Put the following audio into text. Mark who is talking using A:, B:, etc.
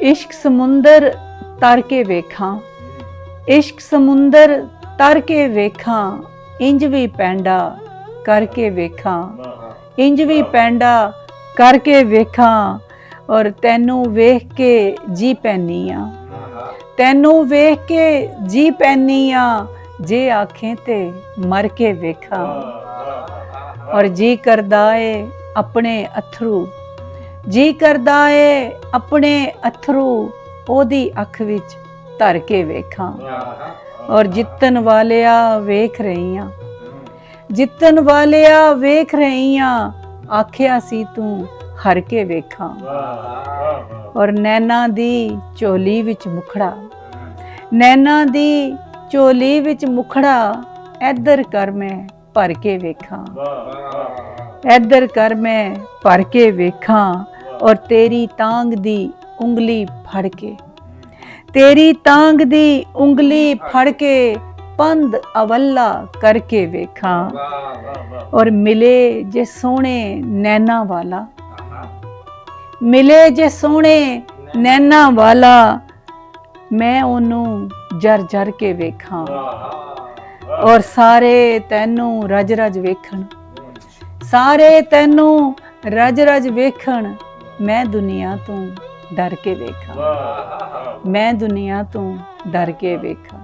A: इश्क समुंदर तर के वेखां, इश्क समुंदर तर के वेखां, इंज भी पैंडा करके वेखां, इंज भी पैंडा करके वेखां। और तैनू वेख के जी पैनी आ, तैनू वेख के जी पैनी आ, जे आखें ते मर के वेखां। और जी करदा ए अपने अथरू, जी करदा ए अपने अथरू ओदी अख विच धर के वेखां। और जितन वालिया वेख रही आ, जितन वालिया वेख रही आ, आखिया सी तू हर के वेखां। और नैना दी चोली विच मुखड़ा, नैना दी चोली विच मुखड़ा, ऐदर कर मैं भर के वेखां, ऐदर कर मैं भर के वेखां। और तेरी तांग दी उंगली फड़ के, तेरी तांग दी उंगली फड़ के, पंद अवल्ला करके वेखां। और मिले जे सोहणे नैना वाला, मिले जे सोहणे नैना वाला, मैं ओनू जर जर के वेखां। और सारे तैनू रज रज वेखण, सारे तैनू रज रज वेखण, मैं दुनिया तो डर के वेखां, मैं दुनिया तो डर के वेखां।